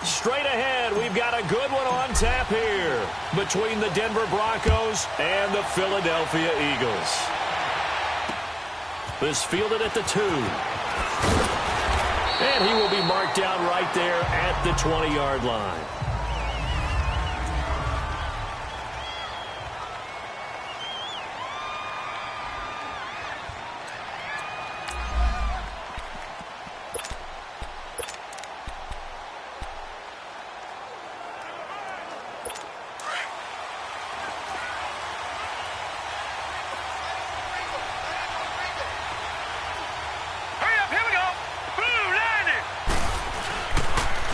Straight ahead, we've got a good one on tap here between the Denver Broncos and the Philadelphia Eagles. This fielded at the 2. And he will be marked down right there at the 20-yard line.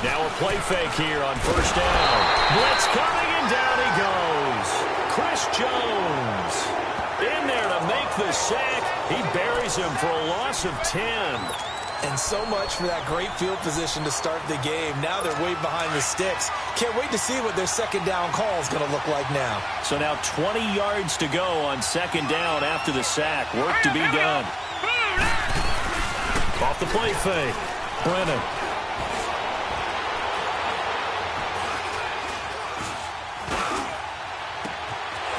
Now a play fake here on first down. Blitz coming, and down he goes. Chris Jones in there to make the sack. He buries him for a loss of 10. And so much for that great field position to start the game. Now they're way behind the sticks. Can't wait to see what their second down call is going to look like now. So now 20 yards to go on second down after the sack. Work to be done. Off the play fake. Brennan.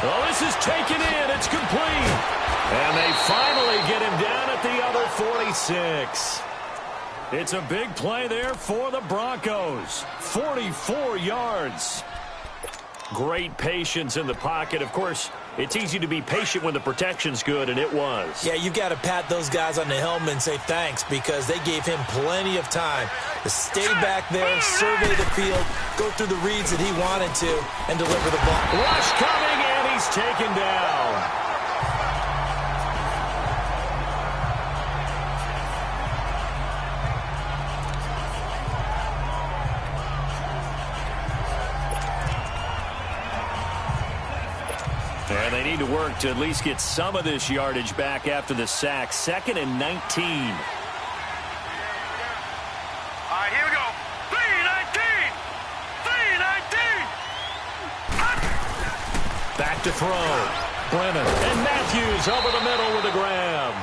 Oh, this is taken in. It's complete. And they finally get him down at the other 46. It's a big play there for the Broncos. 44 yards. Great patience in the pocket. Of course, it's easy to be patient when the protection's good, and it was. Yeah, you've got to pat those guys on the helmet and say thanks because they gave him plenty of time to stay back there, survey the field, go through the reads that he wanted to, and deliver the ball. Rush coming, and he's taken down. And they need to work to at least get some of this yardage back after the sack. 2nd and 19. All right, here we go. 3-19. 3-19. Back to throw. Brennan. And Matthews over the middle with a grab.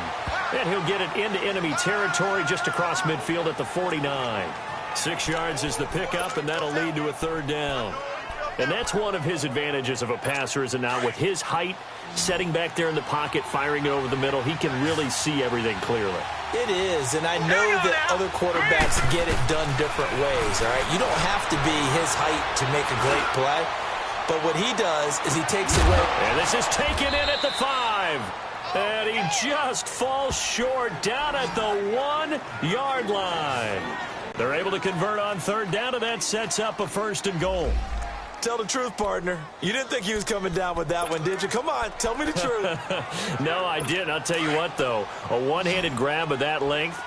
And he'll get it into enemy territory just across midfield at the 49. 6 yards is the pickup, and that'll lead to a third down. And that's one of his advantages of a passer, is it not? With his height, setting back there in the pocket, firing it over the middle, he can really see everything clearly. It is, and I know that other quarterbacks get it done different ways, all right? You don't have to be his height to make a great play, but what he does is he takes away. And this is taken in at the 5. And he just falls short down at the 1-yard line. They're able to convert on third down, and that sets up a 1st and goal. Tell the truth, partner. You didn't think he was coming down with that one, did you? Come on, tell me the truth. No, I didn't. I'll tell you what, though. A one-handed grab of that length.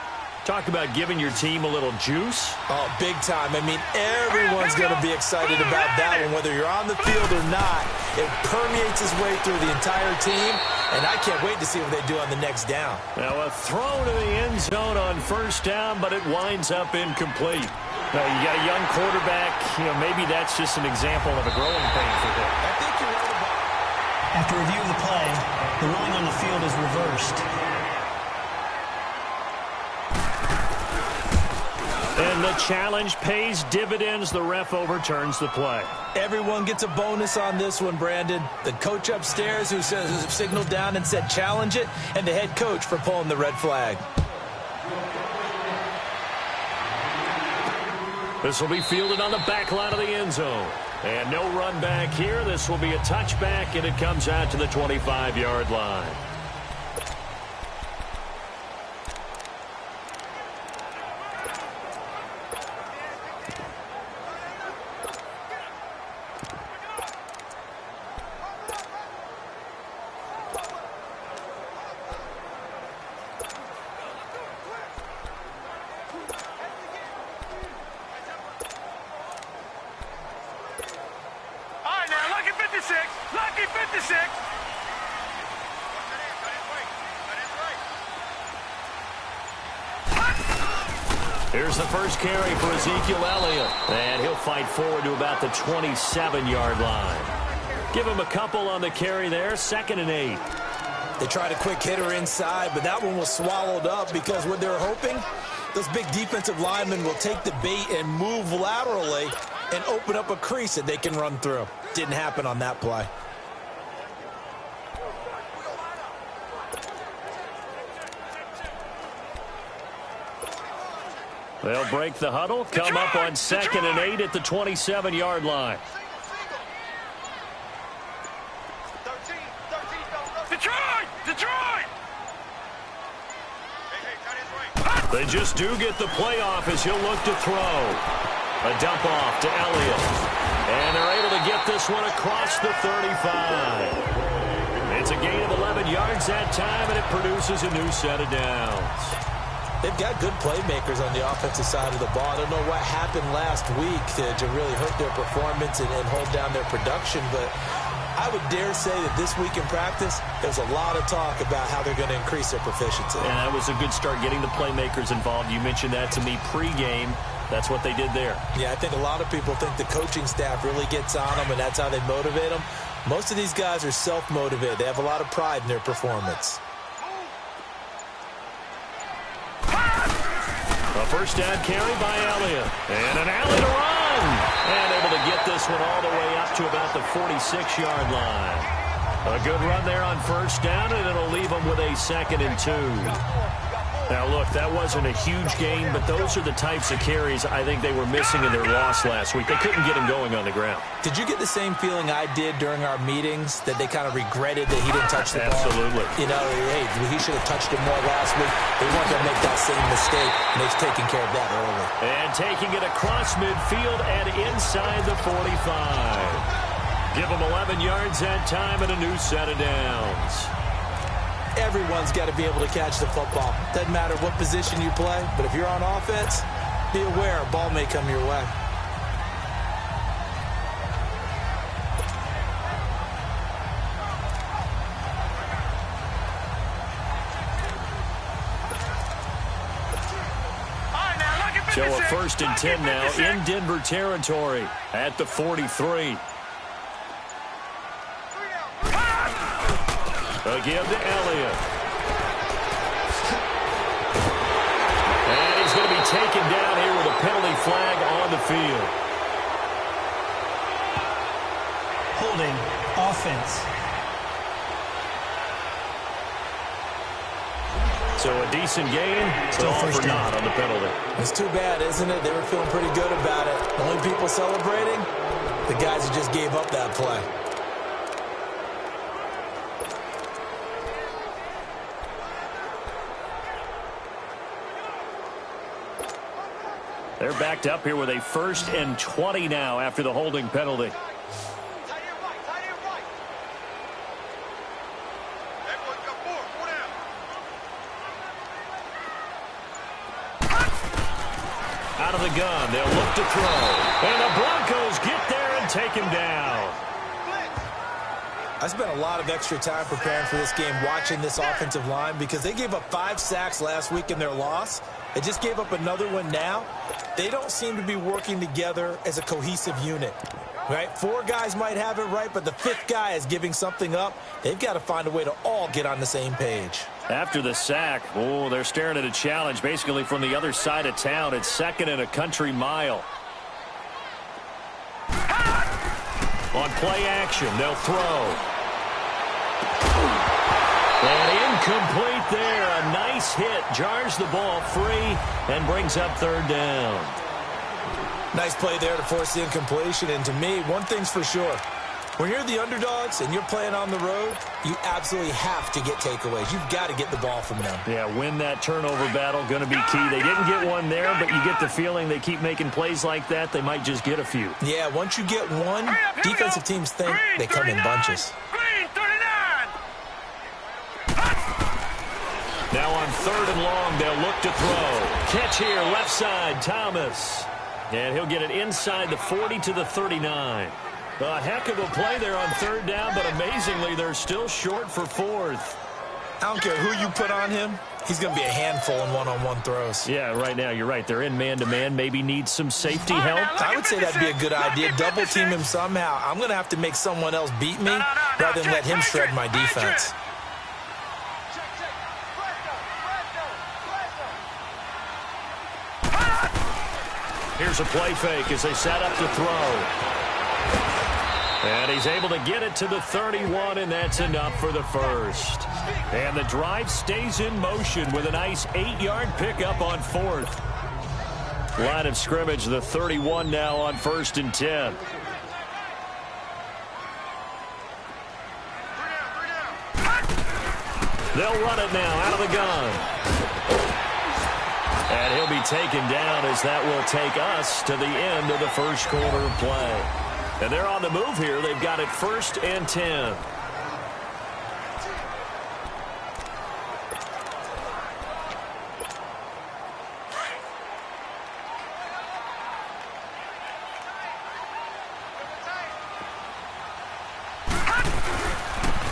Talk about giving your team a little juice. Oh, big time. I mean, everyone's going to be excited about that one, whether you're on the field or not. It permeates his way through the entire team, and I can't wait to see what they do on the next down. Now, a throw to the end zone on first down, but it winds up incomplete. Now, you got a young quarterback. You know, maybe that's just an example of a growing pain for him. I think you're right about it. After review of the play, the ruling on the field is reversed. And the challenge pays dividends. The ref overturns the play. Everyone gets a bonus on this one, Brandon. The coach upstairs who signaled down and said challenge it, and the head coach for pulling the red flag. This will be fielded on the back line of the end zone. And no run back here. This will be a touchback, and it comes out to the 25-yard line. Lucky 56. Here's the first carry for Ezekiel Elliott. And he'll fight forward to about the 27-yard line. Give him a couple on the carry there. 2nd and 8. They tried a quick hitter inside, but that one was swallowed up because what they were hoping Those big defensive linemen will take the bait and move laterally and open up a crease that they can run through. Didn't happen on that play. They'll break the huddle, come up on 2nd and 8 at the 27-yard line. Detroit! They just do get the play off as he'll look to throw. A dump off to Elliott. And they're able to get this one across the 35. It's a gain of 11 yards that time, and it produces a new set of downs. They've got good playmakers on the offensive side of the ball. I don't know what happened last week to really hurt their performance and hold down their production, but I would dare say that this week in practice, there's a lot of talk about how they're going to increase their proficiency. And that was a good start, getting the playmakers involved. You mentioned that to me pregame. That's what they did there. Yeah, I think a lot of people think the coaching staff really gets on them, and that's how they motivate them. Most of these guys are self-motivated. They have a lot of pride in their performance. A first down carry by Elliott. And an alley to run. And able to get this one all the way up to about the 46-yard line. A good run there on first down, and it'll leave them with a 2nd and 2. Now, look, that wasn't a huge gain, but those are the types of carries I think they were missing in their loss last week. They couldn't get him going on the ground. Did you get the same feeling I did during our meetings, that they kind of regretted that he didn't touch the ball? Absolutely. You know, hey, he should have touched it more last week. They weren't going to make that same mistake, and they've taken care of that early. And taking it across midfield and inside the 45. Give them 11 yards that time and a new set of downs. Everyone's got to be able to catch the football. Doesn't matter what position you play, but if you're on offense, be aware a ball may come your way. So a 1st and 10 now in Denver territory at the 43. Again to Elliott. And he's going to be taken down here with a penalty flag on the field. Holding offense. So a decent gain, Still all first for down. naught on the penalty. It's too bad, isn't it? They were feeling pretty good about it. The only people celebrating, the guys who just gave up that play. They're backed up here with a 1st and 20 now after the holding penalty. Out of the gun, they'll look to throw. And the Broncos get there and take him down. I spent a lot of extra time preparing for this game, watching this offensive line, because they gave up 5 sacks last week in their loss. They just gave up another one now. They don't seem to be working together as a cohesive unit, right? 4 guys might have it right, but the 5th guy is giving something up. They've got to find a way to all get on the same page. After the sack, they're staring at a challenge basically from the other side of town. It's 2nd and a country mile. On play action, they'll throw. And incomplete there. A nice hit. Jars the ball free and brings up 3rd down. Nice play there to force the incompletion. And to me, one thing's for sure. When you're the underdogs and you're playing on the road, you absolutely have to get takeaways. You've got to get the ball from them. Yeah, win that turnover battle, going to be key. They didn't get one there, but you get the feeling they keep making plays like that, they might just get a few. Yeah, once you get one, defensive teams think they come in bunches. Now on 3rd and long, they'll look to throw. Catch here, left side, Thomas. And he'll get it inside the 40 to the 39. A heck of a play there on 3rd down, but amazingly, they're still short for 4th. I don't care who you put on him. He's going to be a handful in one-on-one throws. Yeah, right now, you're right. They're in man-to-man. Maybe needs some safety help. I would say that'd be a good idea. Double team him somehow. I'm going to have to make someone else beat me rather than let him shred my defense. Here's a play fake as they set up to throw. And he's able to get it to the 31, and that's enough for the first. And the drive stays in motion with a nice 8-yard pickup on fourth. Line of scrimmage, the 31 now on 1st and 10. They'll run it now out of the gun. And he'll be taken down as that will take us to the end of the first quarter of play. And they're on the move here. They've got it 1st and 10.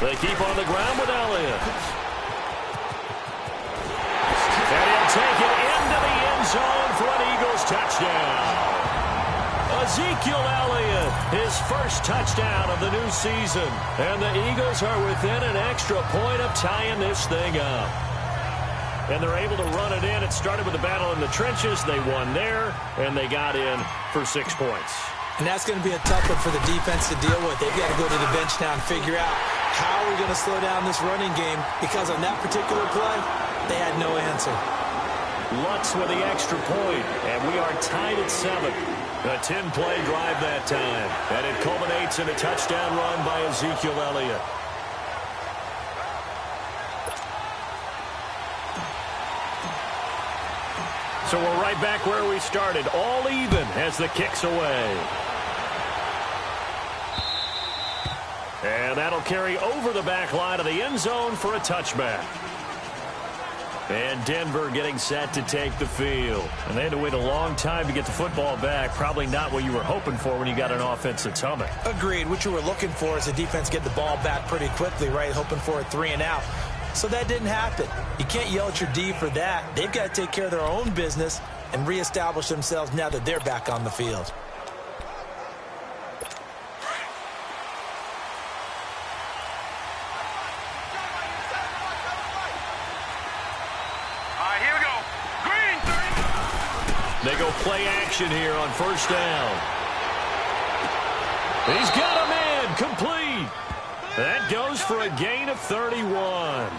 They keep on the ground with Elliott. And he'll take it into the end zone for an Eagles touchdown. Ezekiel Elliott, his first touchdown of the new season. And the Eagles are within an extra point of tying this thing up. And they're able to run it in. It started with a battle in the trenches. They won there, and they got in for 6 points. And that's going to be a tough one for the defense to deal with. They've got to go to the bench now and figure out how are we going to slow down this running game, because on that particular play, they had no answer. Lutz with the extra point, and we are tied at 7. A 10-play drive that time, and it culminates in a touchdown run by Ezekiel Elliott. So we're right back where we started, all even as the kick's away. And that'll carry over the back line of the end zone for a touchback. And Denver getting set to take the field. And they had to wait a long time to get the football back. Probably not what you were hoping for when you got an offense that's humming. Agreed. What you were looking for is the defense get the ball back pretty quickly, right? Hoping for a 3-and-out. So that didn't happen. You can't yell at your D for that. They've got to take care of their own business and reestablish themselves now that they're back on the field. They go play action here on 1st down. He's got a man complete. That goes for a gain of 31.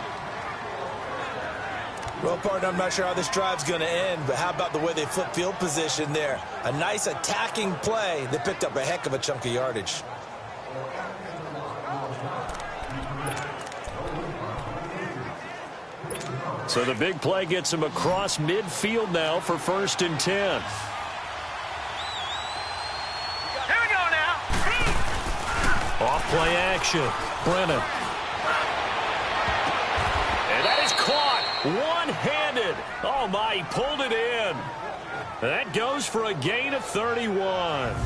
Well, partner, I'm not sure how this drive's going to end, but how about the way they flip field position there? A nice attacking play. They picked up a heck of a chunk of yardage. So the big play gets him across midfield now for 1st and 10. Here we go now. Off play action. Brennan. And that is caught one-handed. Oh, my, he pulled it in. That goes for a gain of 31.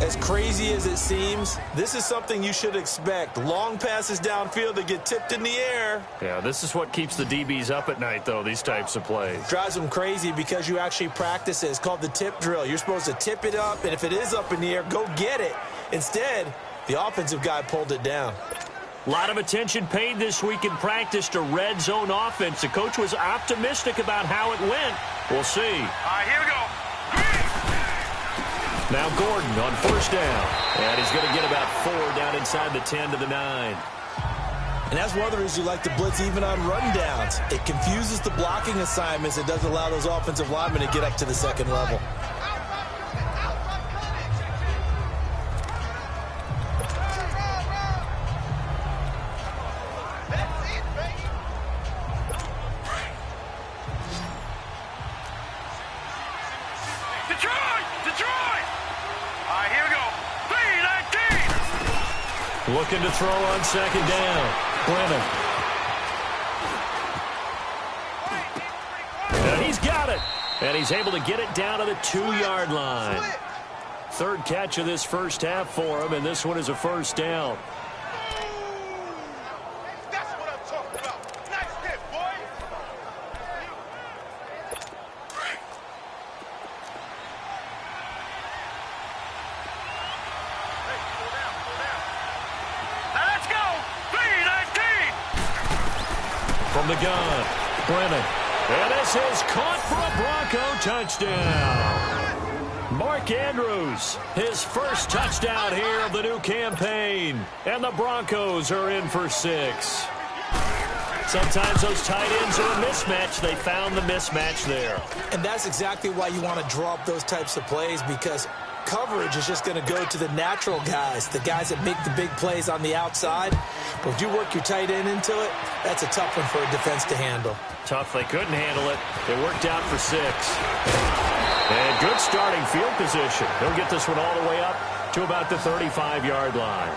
As crazy as it seems, this is something you should expect. Long passes downfield that get tipped in the air. Yeah, this is what keeps the DBs up at night, though, these types of plays. Drives them crazy because you actually practice it. It's called the tip drill. You're supposed to tip it up, and if it is up in the air, go get it. Instead, the offensive guy pulled it down. A lot of attention paid this week in practice to red zone offense. The coach was optimistic about how it went. We'll see. All right, here we go. Now Gordon on 1st down. And he's going to get about 4 down inside the 10 to the 9. And that's one of the reasons you like to blitz even on rundowns. It confuses the blocking assignments. It doesn't allow those offensive linemen to get up to the second level. Looking to throw on 2nd down. Brennan. And he's got it. And he's able to get it down to the 2-yard line. 3rd catch of this first half for him, and this one is a 1st down. That's what I'm talking about. Nice hit, boy. From the gun, Brennan. And this is caught for a Bronco touchdown. Mark Andrews, his first touchdown here of the new campaign. And the Broncos are in for 6. Sometimes those tight ends are a mismatch. They found the mismatch there. And that's exactly why you want to draw up those types of plays, because coverage is just going to go to the natural guys, the guys that make the big plays on the outside. But if you work your tight end into it, that's a tough one for a defense to handle. Tough. They couldn't handle it. It worked out for 6. And good starting field position. He'll get this one all the way up to about the 35-yard line.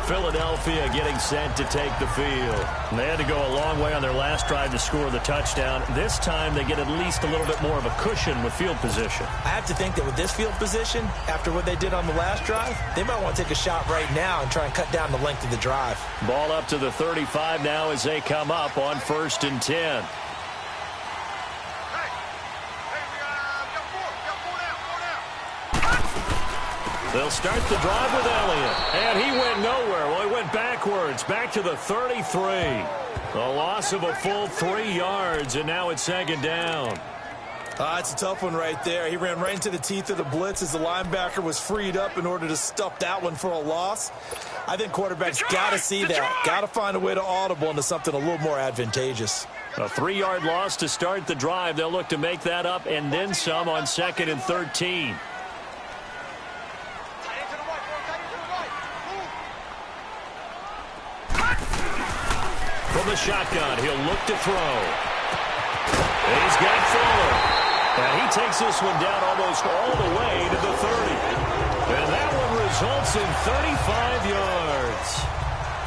Philadelphia getting set to take the field. And they had to go a long way on their last drive to score the touchdown. This time they get at least a little bit more of a cushion with field position. I have to think that with this field position, after what they did on the last drive, they might want to take a shot right now and try and cut down the length of the drive. Ball up to the 35 now as they come up on 1st and 10. They'll start the drive with Elliott. And he went nowhere. Well, he went backwards, back to the 33. A loss of a full 3 yards, and now it's 2nd down. It's a tough one right there. He ran right into the teeth of the blitz as the linebacker was freed up in order to stuff that one for a loss. I think quarterbacks got to see that. Got to find a way to audible into something a little more advantageous. A 3-yard loss to start the drive. They'll look to make that up and then some on 2nd and 13. From the shotgun, he'll look to throw. And he's got Fuller. And he takes this one down almost all the way to the 30. And that one results in 35 yards.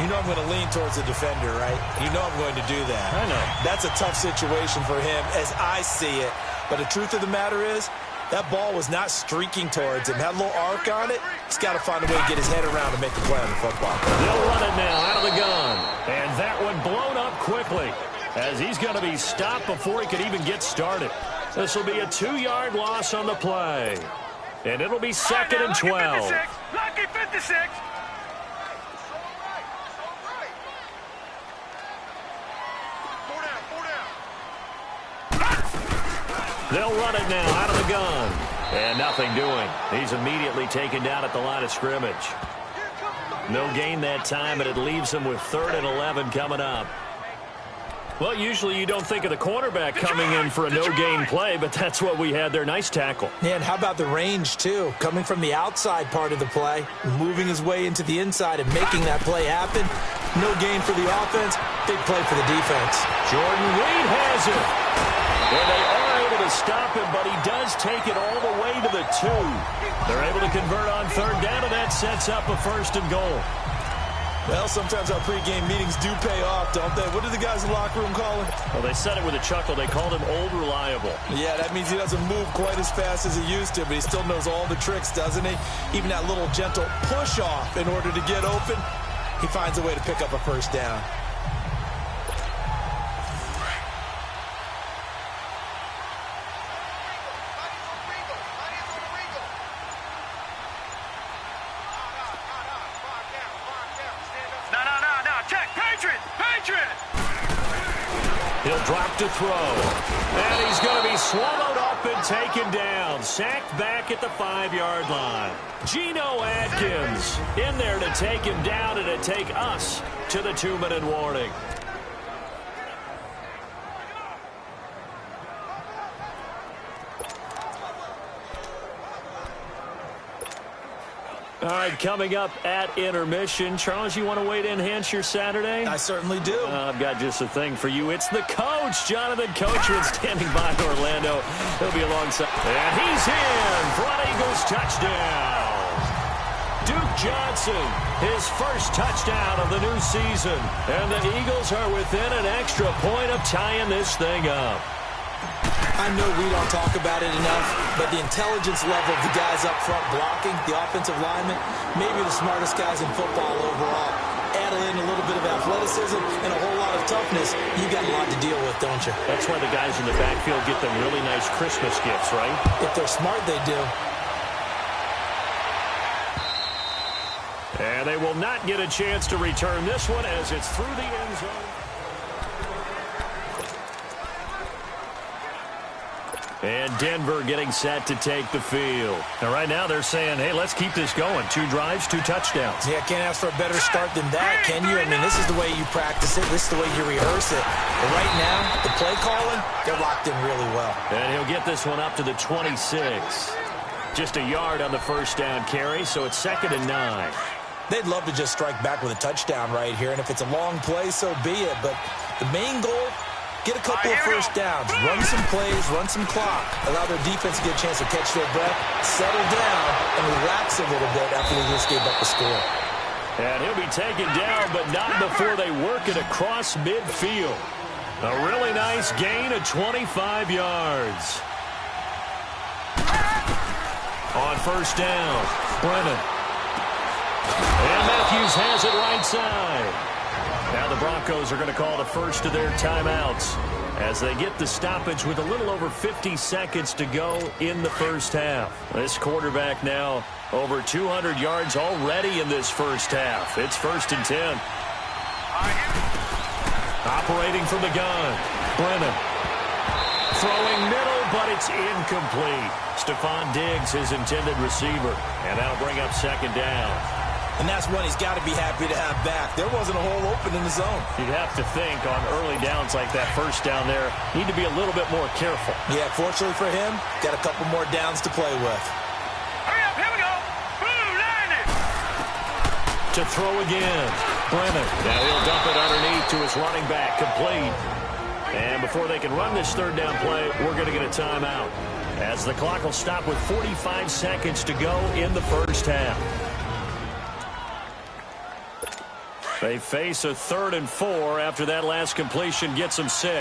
You know I'm going to lean towards the defender, right? You know I'm going to do that. I know. That's a tough situation for him as I see it. But the truth of the matter is, that ball was not streaking towards him. Had a little arc on it. He's got to find a way to get his head around and make the play on the football. They'll run it now out of the gun. And that one blown up quickly as he's going to be stopped before he could even get started. This will be a 2-yard loss on the play. And it'll be 2nd and 12. Lucky 56. They'll run it now out of the gun. And nothing doing. He's immediately taken down at the line of scrimmage. No gain that time, but it leaves him with 3rd and 11 coming up. Well, usually you don't think of the cornerback coming in for a no-gain play, but that's what we had there. Nice tackle. Yeah, and how about the range, too? Coming from the outside part of the play, moving his way into the inside and making that play happen. No gain for the offense, big play for the defense. Jordan Reed has it. And they are able to stop him, but he does take it all the way to the 2. They're able to convert on 3rd down, and that sets up a 1st and goal. Well, sometimes our pregame meetings do pay off, don't they? What do the guys in the locker room call him? Well, they said it with a chuckle. They called him Old Reliable. Yeah, that means he doesn't move quite as fast as he used to, but he still knows all the tricks, doesn't he? Even that little gentle push-off in order to get open, he finds a way to pick up a 1st down. He'll drop to throw. And he's going to be swallowed up and taken down. Sacked back at the 5-yard line. Geno Atkins in there to take him down and to take us to the 2-minute warning. All right, coming up at intermission. Charles, you want to wait to enhance your Saturday? I certainly do. I've got just a thing for you. It's the coach, Jonathan Coachman, standing by in Orlando. He'll be alongside. And he's in for an Eagles touchdown. Duke Johnson, his first touchdown of the new season. And the Eagles are within an extra point of tying this thing up. I know we don't talk about it enough, but the intelligence level of the guys up front blocking, the offensive linemen, maybe the smartest guys in football overall. Add in a little bit of athleticism and a whole lot of toughness, you got a lot to deal with, don't you? That's why the guys in the backfield get them really nice Christmas gifts, right? If they're smart, they do. And they will not get a chance to return this one as it's through the end zone. And Denver getting set to take the field. And right now they're saying, hey, let's keep this going. 2 drives, 2 touchdowns. Yeah, can't ask for a better start than that, can you? I mean, this is the way you practice it. This is the way you rehearse it. But right now, the play calling, they're locked in really well. And he'll get this one up to the 26. Just a yard on the first down carry, so it's 2nd and 9. They'd love to just strike back with a touchdown right here, and if it's a long play, so be it. But the main goal, get a couple of first downs, run some plays, run some clock, allow their defense to get a chance to catch their breath, settle down, and relax a little bit after they just gave up the score. And he'll be taken down, but not before they work it across midfield. A really nice gain of 25 yards. On first down, Brennan. And Matthews has it right side. Now the Broncos are going to call the first of their timeouts as they get the stoppage with a little over 50 seconds to go in the first half. This quarterback now over 200 yards already in this first half. It's 1st and 10. Operating from the gun, Brennan. Throwing middle, but it's incomplete. Stephon Diggs, his intended receiver. And that'll bring up 2nd down. And that's one he's got to be happy to have back. There wasn't a hole open in the zone. You'd have to think on early downs like that first down there, need to be a little bit more careful. Yeah, fortunately for him, got a couple more downs to play with. Hurry up, here we go. Blue 90. To throw again, Brennan. Now he'll dump it underneath to his running back, complete. And before they can run this 3rd down play, we're going to get a timeout, as the clock will stop with 45 seconds to go in the first half. They face a 3rd and 4 after that last completion gets them 6. All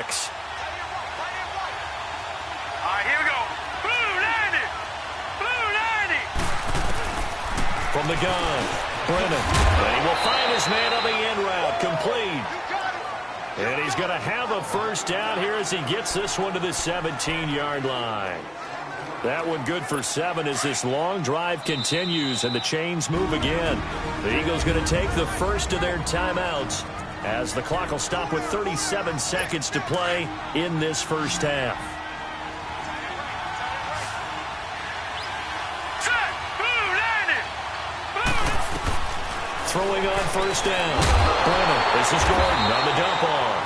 right, here we go. Blue 90. Blue 90. From the gun, Brennan. And he will find his man on the end route, complete. And he's going to have a first down here as he gets this one to the 17-yard line. That one good for 7 as this long drive continues and the chains move again. The Eagles going to take the first of their timeouts as the clock will stop with 37 seconds to play in this first half. Set. Blue 90. Blue. Throwing on first down. Brennan, this is Gordon on the dump off.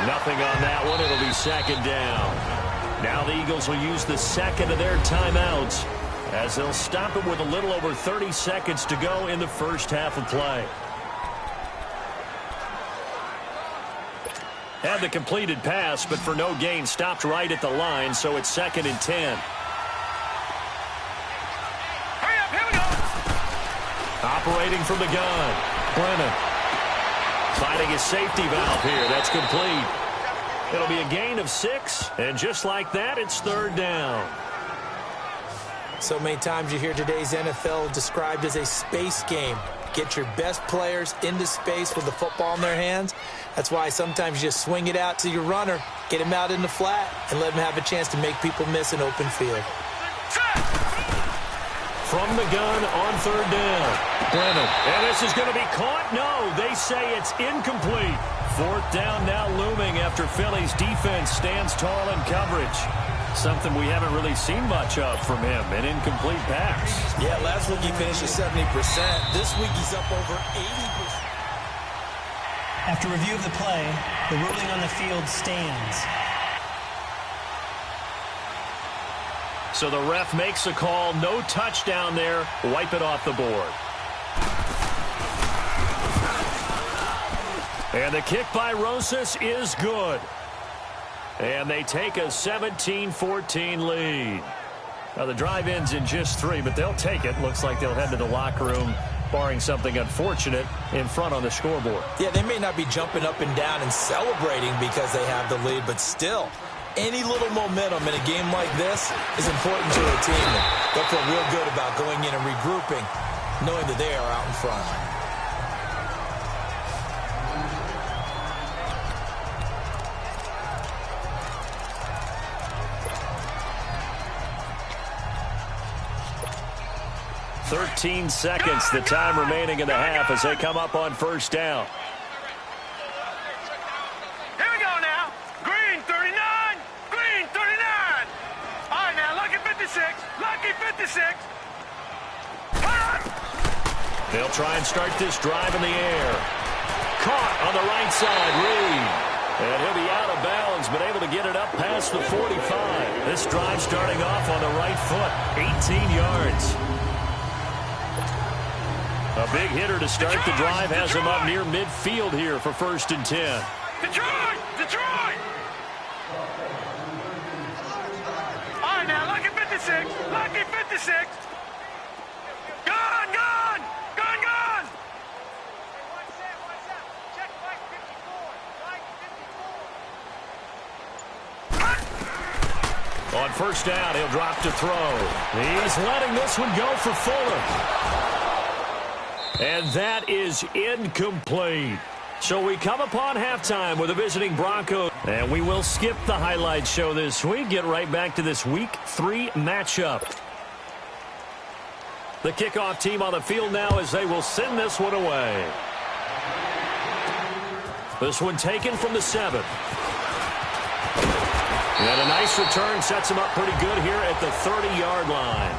Nothing on that one. It'll be 2nd down. Now the Eagles will use the 2nd of their timeouts as they'll stop it with a little over 30 seconds to go in the first half of play. Had the completed pass, but for no gain, stopped right at the line, so it's 2nd and 10. Hurry up, here we go. Operating from the gun, Brennan. Finding a safety valve here. That's complete. It'll be a gain of 6, and just like that, it's 3rd down. So many times you hear today's NFL described as a space game. Get your best players into space with the football in their hands. That's why sometimes you just swing it out to your runner, get him out in the flat, and let him have a chance to make people miss an open field. From the gun on 3rd down, Brennan. And this is going to be caught? No, they say it's incomplete. 4th down now looming after Philly's defense stands tall in coverage. Something we haven't really seen much of from him, an incomplete pass. Yeah, last week he finished at 70%. This week he's up over 80%. After review of the play, the ruling on the field stands. So the ref makes a call, no touchdown there, wipe it off the board. And the kick by Rosas is good. And they take a 17-14 lead. Now the drive ends in just 3, but they'll take it. Looks like they'll head to the locker room, barring something unfortunate, in front on the scoreboard. Yeah, they may not be jumping up and down and celebrating because they have the lead, but still, any little momentum in a game like this is important to a team. They'll feel real good about going in and regrouping, knowing that they are out in front. "13 seconds, the time remaining in the half as they come up on first down. Here we go now. Green 39. Green 39. Lucky 56. They'll try and start this drive in the air. Caught on the right side, Reed. And he'll be out of bounds, but able to get it up past the 45. This drive starting off on the right foot, 18 yards. A big hitter to start the drive has him up near midfield here for 1st and 10. Detroit! Detroit! All right, now, lucky 56. Lucky 56. Gone, gone! Gone, gone! Check Mike 54. On 1st down, he'll drop to throw. He's letting this one go for Fuller. And that is incomplete. So we come upon halftime with the visiting Broncos. And we will skip the highlight show this week. Get right back to this Week 3 matchup. The kickoff team on the field now as they will send this one away. This one taken from the 7. And a nice return sets him up pretty good here at the 30-yard line.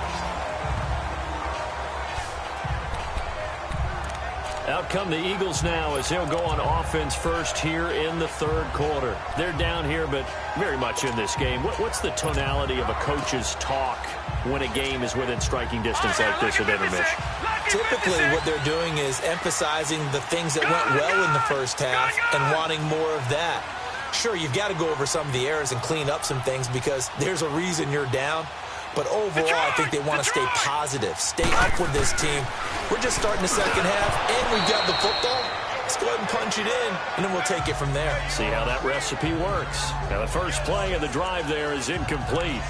Out come the Eagles now as they'll go on offense first here in the 3rd quarter. They're down here, but very much in this game. What's the tonality of a coach's talk when a game is within striking distance like this at intermission? Typically, what they're doing is emphasizing the things that went well in the first half and wanting more of that. Sure, you've got to go over some of the errors and clean up some things because there's a reason you're down. But overall, I think they want to stay positive, stay up with this team. We're just starting the second half, and we've got the football. Let's go ahead and punch it in, and then we'll take it from there. See how that recipe works. Now, the first play of the drive there is incomplete.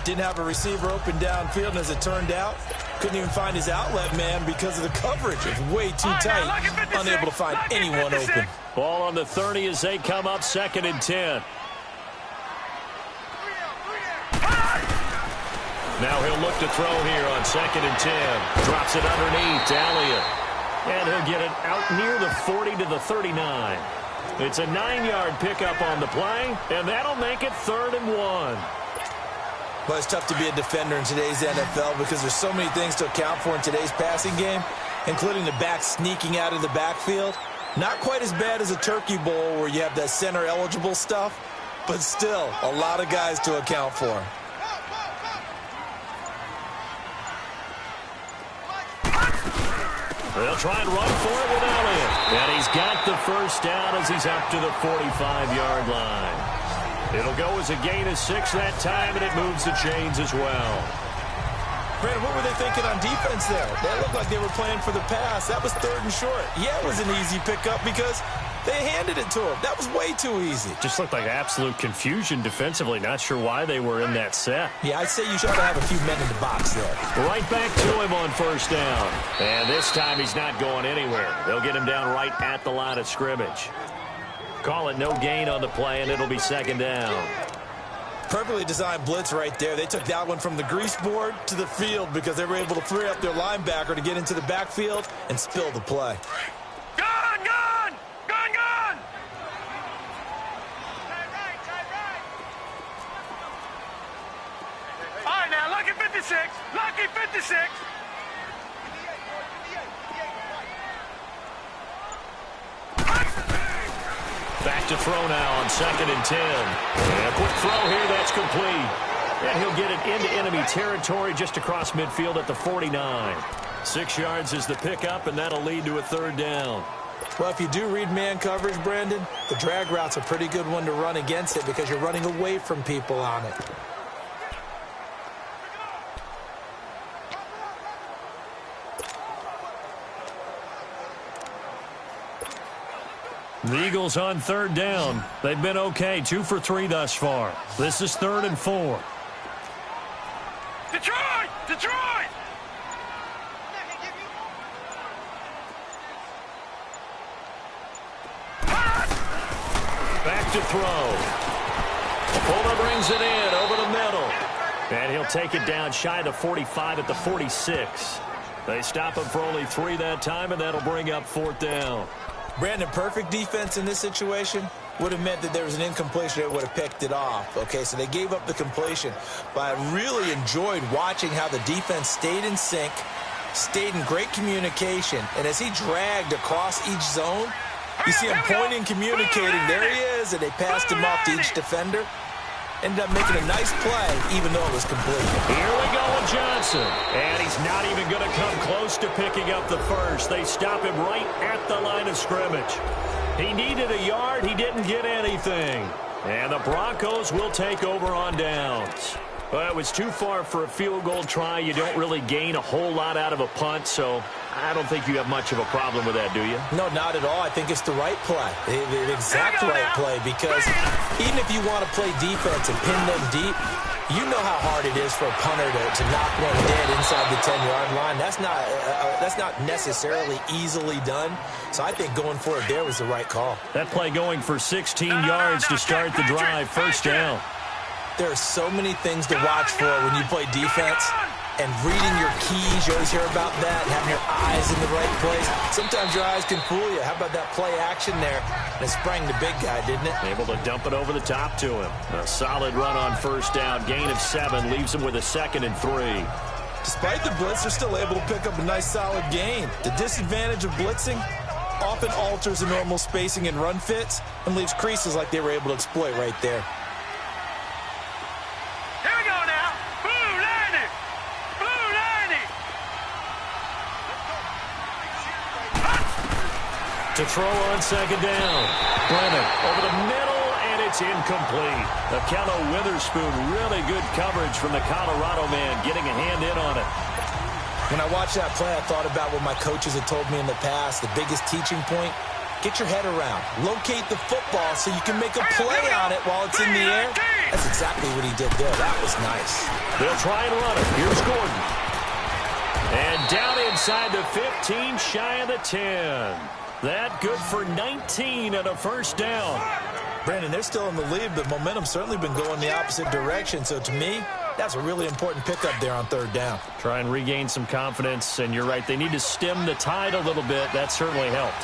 Didn't have a receiver open downfield, and as it turned out, couldn't even find his outlet man because of the coverage. It's way too tight, unable to find anyone open. Ball on the 30 as they come up 2nd and 10. Now he'll look to throw here on 2nd and 10. Drops it underneath to Elliott. And he'll get it out near the 40 to the 39. It's a 9-yard pickup on the play, and that'll make it 3rd and 1. But it's tough to be a defender in today's NFL because there's so many things to account for in today's passing game, including the back sneaking out of the backfield. Not quite as bad as a turkey bowl where you have that center-eligible stuff, but still a lot of guys to account for. They'll try and run for it with Elliott. And he's got the first down as he's up to the 45-yard line. It'll go as a gain of 6 that time, and it moves the chains as well. Brandon, what were they thinking on defense there? They looked like they were playing for the pass. That was 3rd and short. Yeah, it was an easy pickup because they handed it to him. That was way too easy. Just looked like absolute confusion defensively. Not sure why they were in that set. Yeah, I'd say you should have a few men in the box there. Right back to him on 1st down. And this time he's not going anywhere. They'll get him down right at the line of scrimmage. Call it no gain on the play, and it'll be 2nd down. Perfectly designed blitz right there. They took that one from the grease board to the field because they were able to free up their linebacker to get into the backfield and spill the play. Gone, gone! Gone, gone! All right, now, lucky 56. Lucky 56. Back to throw now on 2nd and 10. And a quick throw here, that's complete. And he'll get it into enemy territory just across midfield at the 49. 6 yards is the pickup, and that'll lead to a 3rd down. Well, if you do read man coverage, Brandon, the drag route's a pretty good one to run against it because you're running away from people on it. The Eagles on 3rd down. They've been okay, 2 for 3 thus far. This is 3rd and 4. Detroit! Detroit! Back to throw. Fuller brings it in over the middle. And he'll take it down shy of the 45 at the 46. They stop him for only 3 that time, and that'll bring up 4th down. Brandon, perfect defense in this situation. would have meant that there was an incompletion. They would have picked it off. Okay, so they gave up the completion. But I really enjoyed watching how the defense stayed in sync, stayed in great communication. And as he dragged across each zone, you see him pointing, communicating. There he is, and they passed him off to each defender. Ended up making a nice play, even though it was complete. Here we go with Johnson. And he's not even going to come close to picking up the first. They stop him right at the line of scrimmage. He needed a yard. He didn't get anything. And the Broncos will take over on downs. Well, it was too far for a field goal try. You don't really gain a whole lot out of a punt, so I don't think you have much of a problem with that, do you? No, not at all. I think it's the right play, the exact right play, because even if you want to play defense and pin them deep, you know how hard it is for a punter to knock one dead inside the 10-yard line. That's not necessarily easily done. So I think going for it there was the right call. That play going for 16 yards to start the drive, first down. There are so many things to watch for when you play defense, and reading your keys, you always hear about that, and having your eyes in the right place. Sometimes your eyes can fool you. How about that play action there? And it sprang the big guy, didn't it? Able to dump it over the top to him. A solid run on first down. Gain of 7 leaves him with a 2nd and 3. Despite the blitz, they're still able to pick up a nice solid gain. The disadvantage of blitzing often alters the normal spacing and run fits and leaves creases like they were able to exploit right there. To throw on second down. Brennan over the middle, and it's incomplete. Akello Witherspoon, really good coverage from the Colorado man, getting a hand in on it. When I watched that play, I thought about what my coaches had told me in the past. The biggest teaching point, get your head around. Locate the football so you can make a play on it while it's in the air. That's exactly what he did there. That was nice. They'll try and run it. Here's Gordon. And down inside the 15, shy of the 10. That good for 19 and a first down. Brandon, they're still in the lead, but momentum's certainly been going the opposite direction. So to me, that's a really important pickup there on third down. Try and regain some confidence, and you're right. They need to stem the tide a little bit. That certainly helped.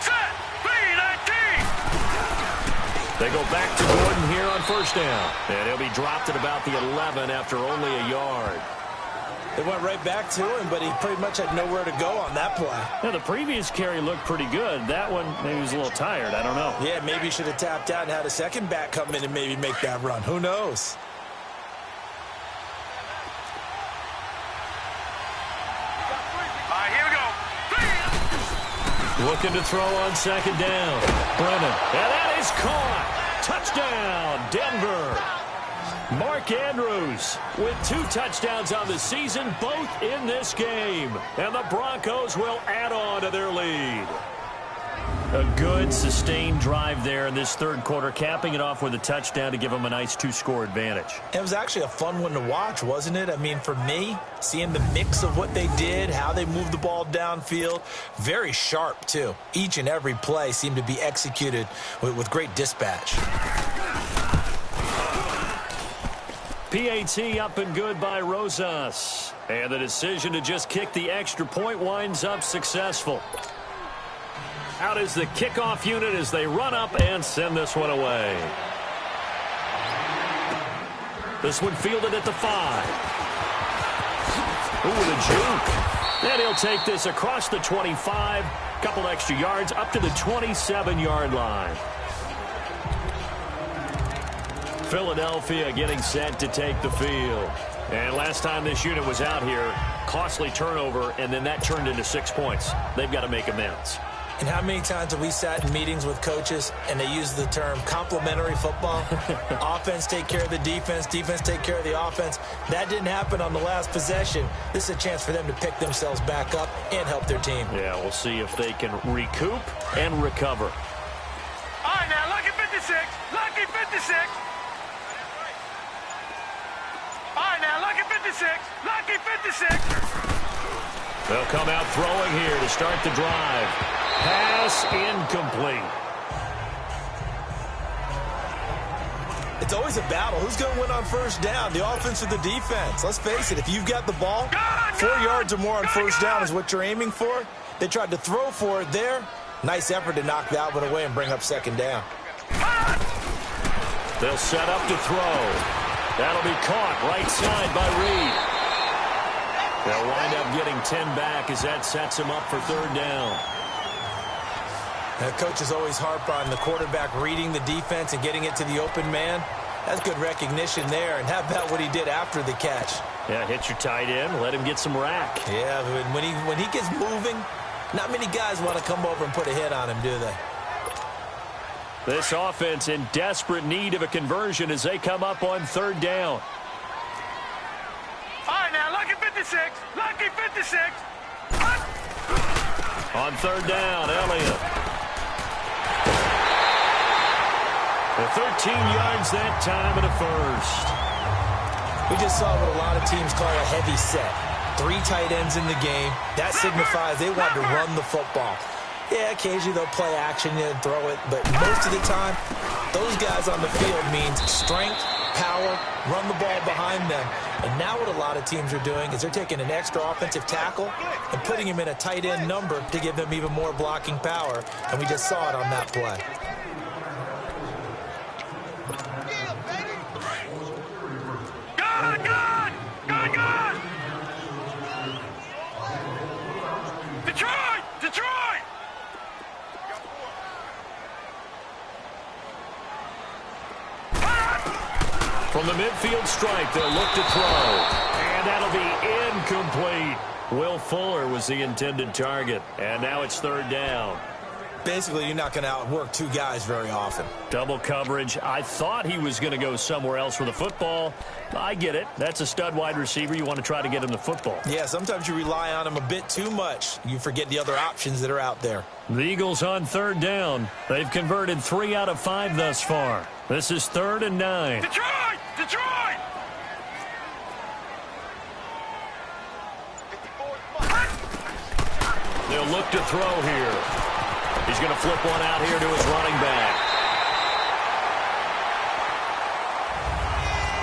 Set, 3-19. They go back to Gordon here on first down. And he'll be dropped at about the 11 after only a yard. They went right back to him, but he pretty much had nowhere to go on that play. Now, the previous carry looked pretty good. That one, maybe he was a little tired. I don't know. Yeah, maybe he should have tapped out and had a second back come in and maybe make that run. Who knows? All right, here we go. Looking to throw on second down. Brennan. And that is caught. Touchdown, Denver. Mark Andrews with 2 touchdowns on the season, both in this game. And the Broncos will add on to their lead. A good, sustained drive there in this third quarter, capping it off with a touchdown to give them a nice 2-score advantage. It was actually a fun one to watch, wasn't it? I mean, for me, seeing the mix of what they did, how they moved the ball downfield, very sharp, too. Each and every play seemed to be executed with great dispatch. PAT up and good by Rosas. And the decision to just kick the extra point winds up successful. Out is the kickoff unit as they run up and send this one away. This one fielded at the 5. Ooh, the juke. And he'll take this across the 25. Couple extra yards up to the 27-yard line. Philadelphia getting set to take the field. And last time this unit was out here, costly turnover, and then that turned into 6 points. They've got to make amends. And how many times have we sat in meetings with coaches and they use the term complementary football? Offense take care of the defense, defense take care of the offense. That didn't happen on the last possession. This is a chance for them to pick themselves back up and help their team. Yeah, we'll see if they can recoup and recover. All right, now, lucky 56. Lucky 56. All right, now, lucky 56. Lucky 56. They'll come out throwing here to start the drive. Pass incomplete. It's always a battle. Who's going to win on first down, the offense or the defense? Let's face it, if you've got the ball, 4 yards or more on first down is what you're aiming for. They tried to throw for it there. Nice effort to knock that one away and bring up second down. They'll set up to throw. That'll be caught right side by Reed. They'll wind up getting 10 back as that sets him up for third down. Coaches always harp on the quarterback reading the defense and getting it to the open man. That's good recognition there. And how about what he did after the catch? Yeah, hit your tight end, let him get some rack. Yeah, when he gets moving, not many guys want to come over and put a hit on him, do they? This offense in desperate need of a conversion as they come up on third down. All right, now, lucky 56. Lucky 56. On third down, Elliott. The 13 yards that time and a first. We just saw what a lot of teams call a heavy set. 3 tight ends in the game. That signifies they want to run the football. Yeah, occasionally they'll play action and throw it, but most of the time, those guys on the field means strength, power, run the ball behind them. And now what a lot of teams are doing is they're taking an extra offensive tackle and putting him in a tight end number to give them even more blocking power, and we just saw it on that play. Good! Good, good! Detroit! Detroit! From the midfield strike, they'll look to throw. And that'll be incomplete. Will Fuller was the intended target. And now it's third down. Basically, you're not going to outwork 2 guys very often. Double coverage. I thought he was going to go somewhere else with the football. I get it. That's a stud wide receiver. You want to try to get him the football. Yeah, sometimes you rely on him a bit too much. You forget the other options that are out there. The Eagles on third down. They've converted 3 out of 5 thus far. This is 3rd and 9. Detroit! Detroit! They'll look to throw here. He's going to flip one out here to his running back.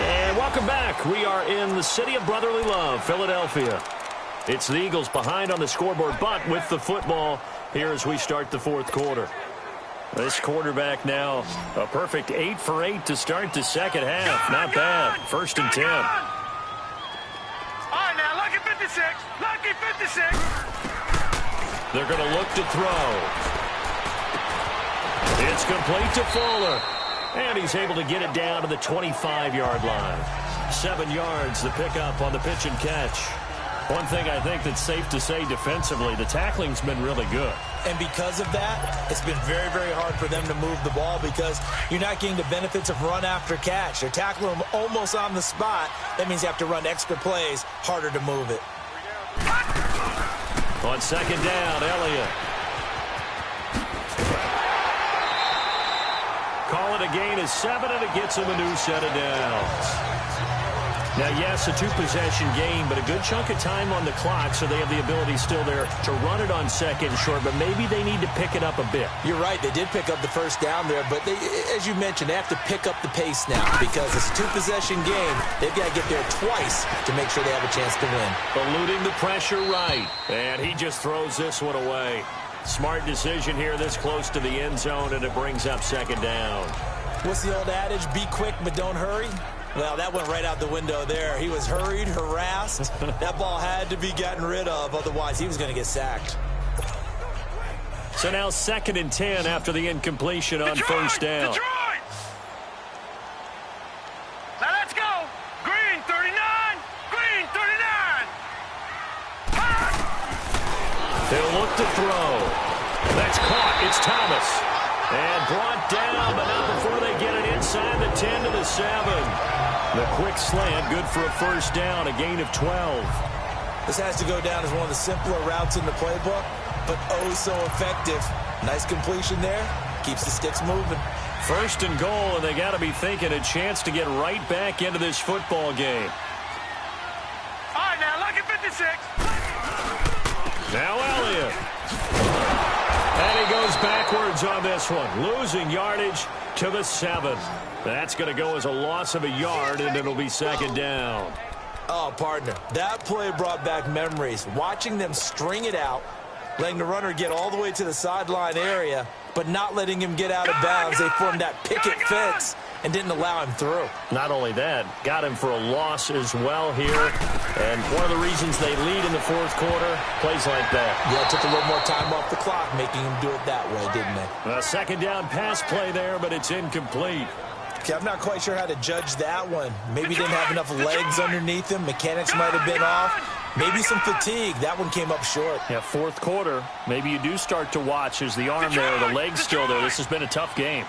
And welcome back. We are in the city of brotherly love, Philadelphia. It's the Eagles behind on the scoreboard, but with the football here as we start the 4th quarter. This quarterback now a perfect 8 for 8 to start the second half. Not bad. 1st and 10. All right, now, lucky 56. Lucky 56. They're going to look to throw. It's complete to Fuller. And he's able to get it down to the 25-yard line. 7 yards, the pickup on the pitch and catch. One thing I think that's safe to say defensively, the tackling's been really good. And because of that, it's been very, very hard for them to move the ball because you're not getting the benefits of run after catch. They're tackling them almost on the spot. That means you have to run extra plays, harder to move it. On second down, Elliott. Call it a gain of 7, and it gets him a new set of downs. Now, yes, a 2-possession game, but a good chunk of time on the clock, so they have the ability still there to run it on 2nd and short, but maybe they need to pick it up a bit. You're right. They did pick up the first down there, but they, as you mentioned, they have to pick up the pace now because it's a 2-possession game. They've got to get there twice to make sure they have a chance to win. Eluding the pressure right, and he just throws this one away. Smart decision here this close to the end zone, and it brings up 2nd down. What's the old adage? Be quick, but don't hurry. Well, that went right out the window there. He was hurried, harassed. That ball had to be gotten rid of, otherwise he was going to get sacked. So now 2nd and 10 after the incompletion on first down. Detroit! Now let's go. Green 39. Green 39. They'll look to throw. That's caught. It's Thomas. And brought down, but not before they get it inside the 10 to the 7. The quick slant, good for a first down, a gain of 12. This has to go down as one of the simpler routes in the playbook, but oh so effective. Nice completion there. Keeps the sticks moving. 1st and goal, and they got to be thinking a chance to get right back into this football game. All right, now, lucky 56. Now Elliott. And he goes backwards on this one, losing yardage to the 7. That's going to go as a loss of a yard, and it'll be 2nd down. Oh, partner, that play brought back memories. Watching them string it out, letting the runner get all the way to the sideline area, but not letting him get out of bounds. They formed that picket fence, and didn't allow him through. Not only that, got him for a loss as well here. And one of the reasons they lead in the fourth quarter, plays like that. Yeah, took a little more time off the clock, making him do it that way, didn't they? A second down pass play there, but it's incomplete. Okay, I'm not quite sure how to judge that one. Maybe didn't have enough legs underneath him. Mechanics might have been off. Maybe some fatigue. That one came up short. Yeah, fourth quarter. Maybe you do start to watch as the arm there, the leg's still there. This has been a tough game.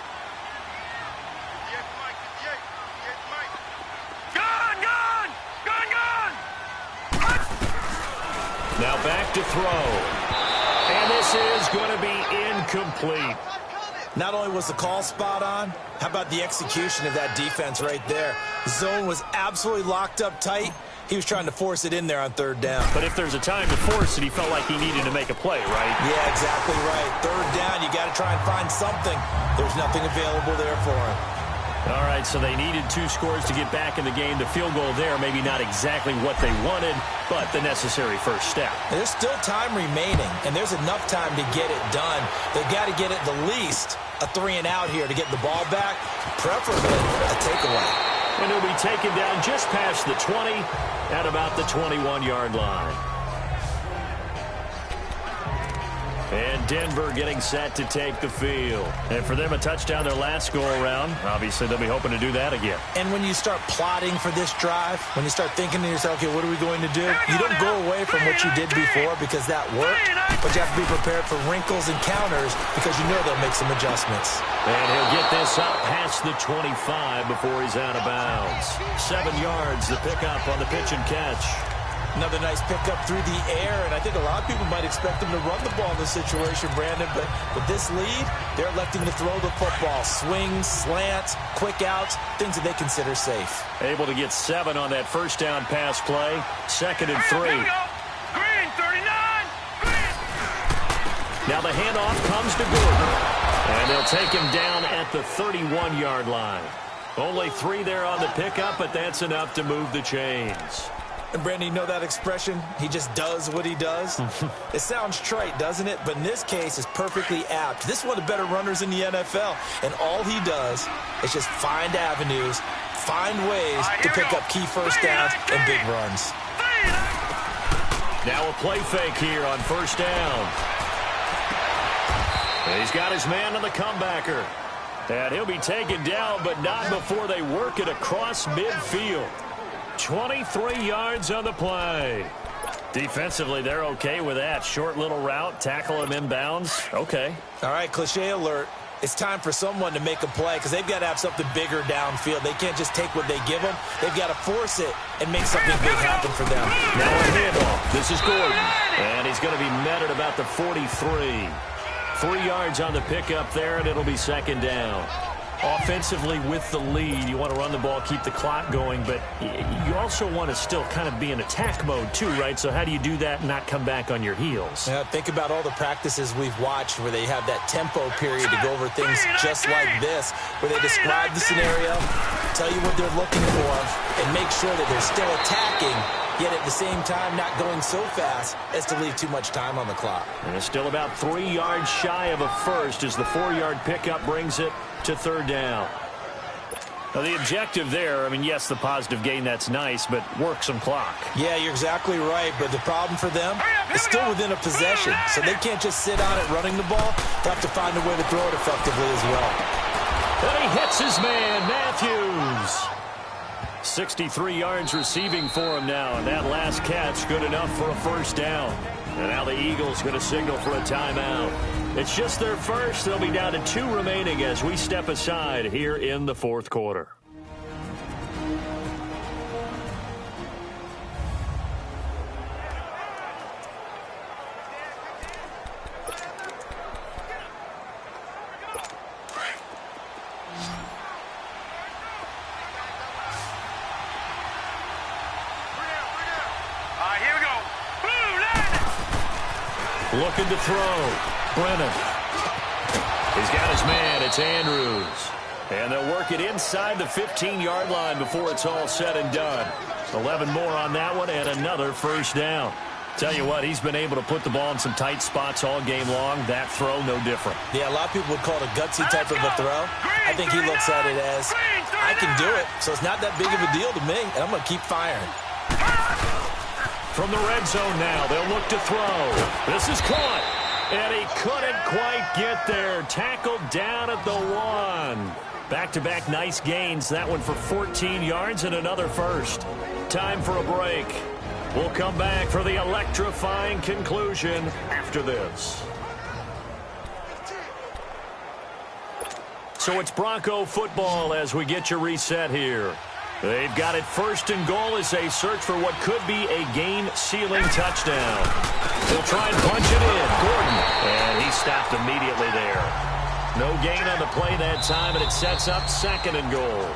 Now back to throw. And this is going to be incomplete. Not only was the call spot on, how about the execution of that defense right there? The zone was absolutely locked up tight. He was trying to force it in there on third down. But if there's a time to force it, he felt like he needed to make a play, right? Yeah, exactly right. Third down, you got to try and find something. There's nothing available there for him. All right, so they needed 2 scores to get back in the game. The field goal there, maybe not exactly what they wanted, but the necessary first step. There's still time remaining, and there's enough time to get it done. They've got to get at the least a 3-and-out here to get the ball back, preferably a takeaway. And he'll be taken down just past the 20 at about the 21-yard line. And Denver getting set to take the field. And for them, a touchdown their last go-around. Obviously, they'll be hoping to do that again. And when you start plotting for this drive, when you start thinking to yourself, okay, what are we going to do? You don't go away from what you did before because that worked, but you have to be prepared for wrinkles and counters because you know they'll make some adjustments. And he'll get this up past the 25 before he's out of bounds. 7 yards, the pickup on the pitch and catch. Another nice pickup through the air, and I think a lot of people might expect him to run the ball in this situation, Brandon, but with this lead, they're electing to throw the football. Swings, slants, quick outs, things that they consider safe. Able to get 7 on that first down pass play. 2nd and 3. Green, 39. Green. Now the handoff comes to Gordon, and they'll take him down at the 31-yard line. Only 3 there on the pickup, but that's enough to move the chains. And Brandon, you know that expression? He just does what he does? It sounds trite, doesn't it? But in this case, it's perfectly apt. This is one of the better runners in the NFL. And all he does is just find avenues, find ways to pick up key first downs and big runs. Now a play fake here on first down. And he's got his man on the comebacker. And he'll be taken down, but not before they work it across midfield. 23 yards on the play. Defensively, they're okay with that. Short little route, tackle him inbounds. Okay. All right, cliche alert. It's time for someone to make a play because they've got to have something bigger downfield. They can't just take what they give them. They've got to force it and make something big happen for them. Now a handoff. This is Gordon. And he's going to be met at about the 43. 3 yards on the pickup there, and it'll be 2nd down. Offensively with the lead, you want to run the ball, keep the clock going, but you also want to still kind of be in attack mode too, right? So how do you do that and not come back on your heels? Yeah, think about all the practices we've watched where they have that tempo period to go over things just like this, where they describe the scenario, tell you what they're looking for, and make sure that they're still attacking, yet at the same time not going so fast as to leave too much time on the clock. And it's still about 3 yards shy of a first as the 4-yard pickup brings it to 3rd down. Now the objective there, I mean, yes, the positive gain, that's nice, but work some clock. Yeah, you're exactly right, but the problem for them is still within a possession, so they can't just sit on it running the ball. They have to find a way to throw it effectively as well. And he hits his man, Matthews. 63 yards receiving for him now, and that last catch good enough for a first down. And now the Eagles going to signal for a timeout. It's just their first. They'll be down to 2 remaining as we step aside here in the 4th quarter. Looking to throw. Brennan. He's got his man. It's Andrews. And they'll work it inside the 15-yard line before it's all said and done. 11 more on that one and another first down. Tell you what, he's been able to put the ball in some tight spots all game long. That throw, no different. Yeah, a lot of people would call it a gutsy type of a throw. I think he looks at it as, I can do it, so it's not that big of a deal to me, and I'm going to keep firing. From the red zone now, they'll look to throw. This is caught, and he couldn't quite get there. Tackled down at the 1. Back-to-back nice gains. That one for 14 yards and another first. Time for a break. We'll come back for the electrifying conclusion after this. So it's Bronco football as we get you reset here. They've got it first and goal as they search for what could be a game-sealing touchdown. They'll try and punch it in. Gordon, and he stopped immediately there. No gain on the play that time, and it sets up second and goal.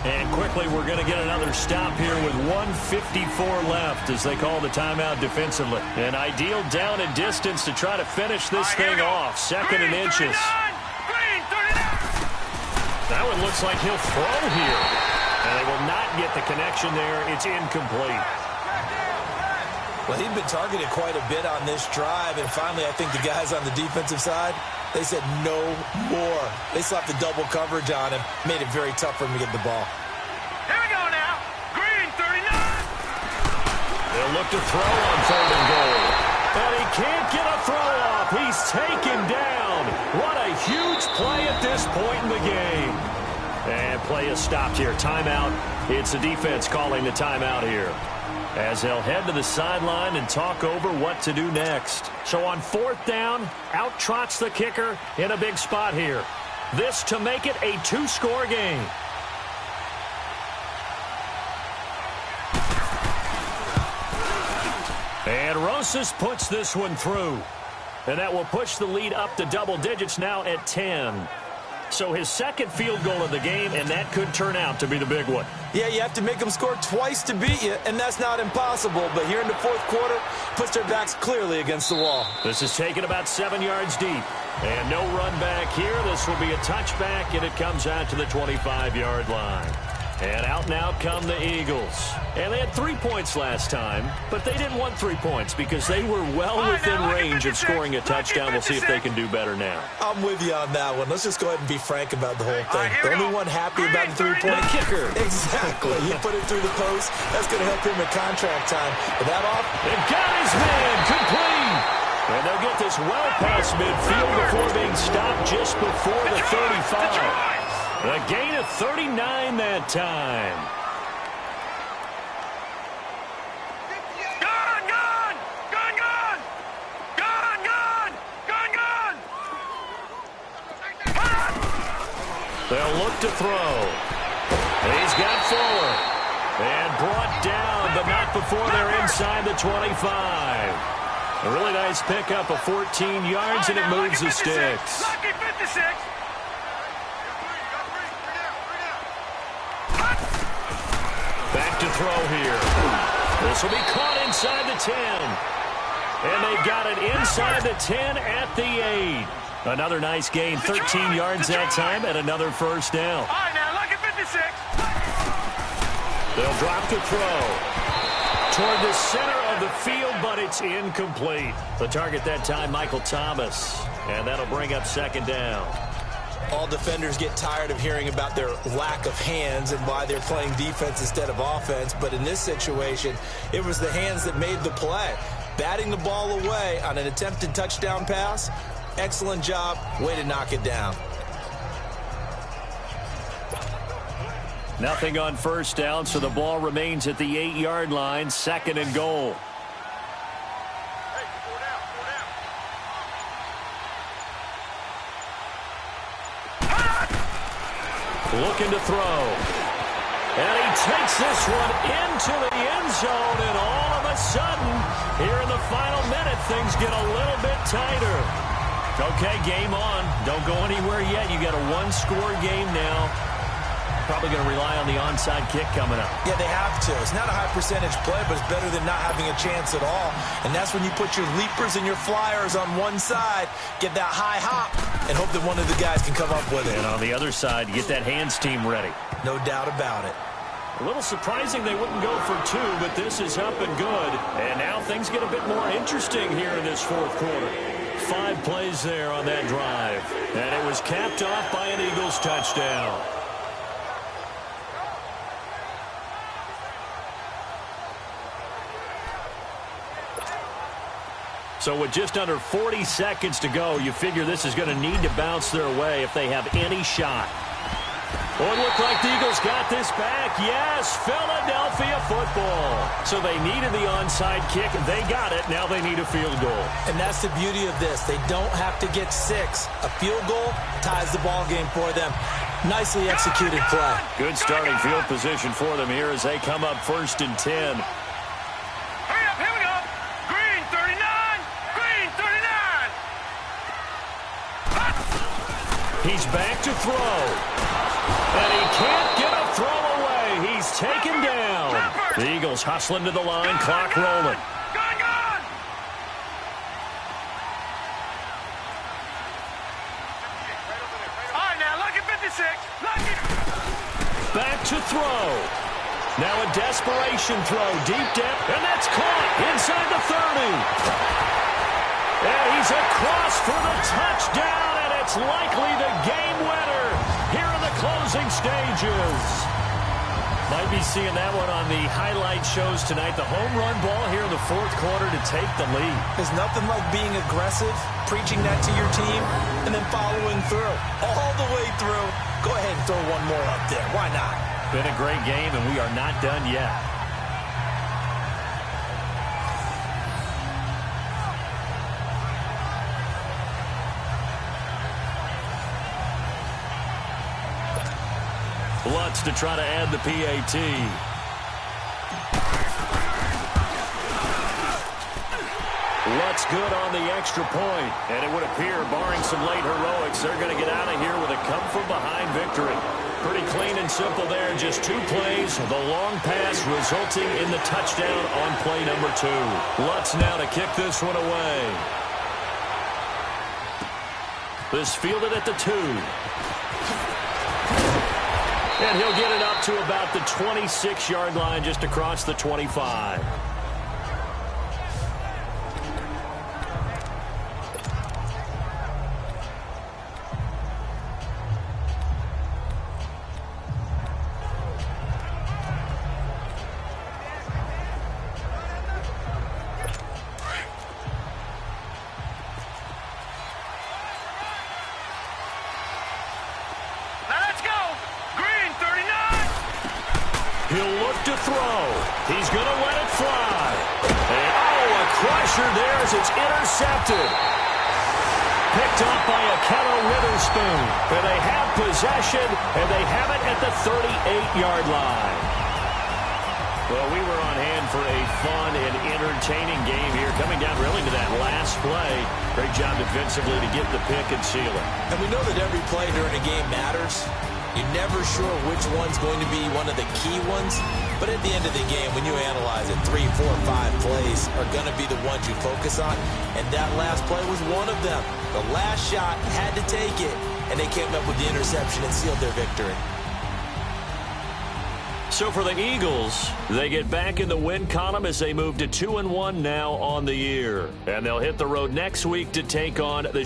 And quickly, we're going to get another stop here with 1:54 left as they call the timeout defensively. An ideal down and distance to try to finish this thing off. Second and inches. That one looks like he'll throw here. And they will not get the connection there. It's incomplete. Well, he'd been targeted quite a bit on this drive, and finally I think the guys on the defensive side, they said no more. They slapped the double coverage on him, made it very tough for him to get the ball. Here we go now. Green, 39. They'll look to throw on third and goal. And he can't get a throw off. He's taken down. What a huge play at this point in the game. And play is stopped here. Timeout. It's the defense calling the timeout here, as they'll head to the sideline and talk over what to do next. So on fourth down, out trots the kicker in a big spot here. This to make it a 2-score game. And Rosas puts this one through. And that will push the lead up to double digits now at 10. So his second field goal of the game, and that could turn out to be the big one. Yeah, you have to make them score twice to beat you, and that's not impossible. But here in the fourth quarter, puts their backs clearly against the wall. This is taken about 7 yards deep. And no run back here. This will be a touchback, and it comes out to the 25-yard line. And out and out come the Eagles. And they had 3 points last time, but they didn't want 3 points because they were well within range of scoring a touchdown. We'll see if they can do better now. I'm with you on that one. Let's just go ahead and be frank about the whole thing. The only one happy about the 3-point kicker. Exactly. He put it through the post. That's going to help him at contract time. With that off, it got his man complete. And they'll get this well past midfield before being stopped just before the 35. A gain of 39 that time. Gun, gun! Gun, gun! Gun, gun! Gun, gun! They'll look to throw. He's got Fuller. And brought down, but not before they're inside the 25. A really nice pickup of 14 yards, and it moves the sticks. Lucky 56. Back to throw here. This will be caught inside the 10. And they got it inside the 10 at the 8. Another nice gain, 13 yards that time, and another first down. All right, now, lucky 56. They'll drop to throw toward the center of the field, but it's incomplete. The target that time, Michael Thomas. And that'll bring up second down. all defenders get tired of hearing about their lack of hands and why they're playing defense instead of offense. But in this situation, it was the hands that made the play. Batting the ball away on an attempted touchdown pass, excellent job. Way to knock it down. Nothing on first down, so the ball remains at the 8-yard line, second and goal. Looking to throw. And he takes this one into the end zone, and all of a sudden, here in the final minute, things get a little bit tighter. Okay, game on. Don't go anywhere yet. You got a one-score game now. Probably going to rely on the onside kick coming up. Yeah, they have to. It's not a high percentage play, but it's better than not having a chance at all. And that's when you put your leapers and your flyers on one side, get that high hop, and hope that one of the guys can come up with it. And on the other side, get that hands team ready. No doubt about it. A little surprising they wouldn't go for two, but this is up and good. And now things get a bit more interesting here in this fourth quarter. 5 plays there on that drive. And it was capped off by an Eagles touchdown. So with just under 40 seconds to go, you figure this is going to need to bounce their way if they have any shot. Oh, it looked like the Eagles got this back. Yes, Philadelphia football. So they needed the onside kick. They got it. Now they need a field goal. And that's the beauty of this. They don't have to get 6. A field goal ties the ball game for them. Nicely executed play. Good starting field position for them here as they come up 1st and 10. Hurry up, here we go. Green 39, green 39. He's back to throw. And he can't get a throw away. He's taken down. The Eagles hustling to the line, clock rolling. Gone. All right, now, lucky 56. Lucky. Back to throw. Now a desperation throw, deep depth, and that's caught inside the 30. And he's across for the touchdown, and it's likely the game winner here in the closing stages. Might be seeing that one on the highlight shows tonight. The home run ball here in the fourth quarter to take the lead. There's nothing like being aggressive, preaching that to your team, and then following through. All the way through. Go ahead and throw one more up there. Why not? Been a great game, and we are not done yet. Lutz to try to add the PAT. Lutz good on the extra point. And it would appear, barring some late heroics, they're going to get out of here with a come-from-behind victory. Pretty clean and simple there. Just 2 plays. The long pass resulting in the touchdown on play number 2. Lutz now to kick this one away. This fielded at the 2. And he'll get it up to about the 26-yard line, just across the 25. He'll look to throw. He's going to let it fly. And, a crusher there as it's intercepted. Picked off by Akello Witherspoon. And they have possession, and they have it at the 38-yard line. Well, we were on hand for a fun and entertaining game here, coming down really to that last play. Great job defensively to get the pick and seal it. And we know that every play during a game matters. You're never sure which one's going to be one of the key ones. But at the end of the game, when you analyze it, 3, 4, 5 plays are going to be the ones you focus on. And that last play was one of them. The last shot had to take it, and they came up with the interception and sealed their victory. So for the Eagles, they get back in the win column as they move to 2-1 now on the year. And they'll hit the road next week to take on the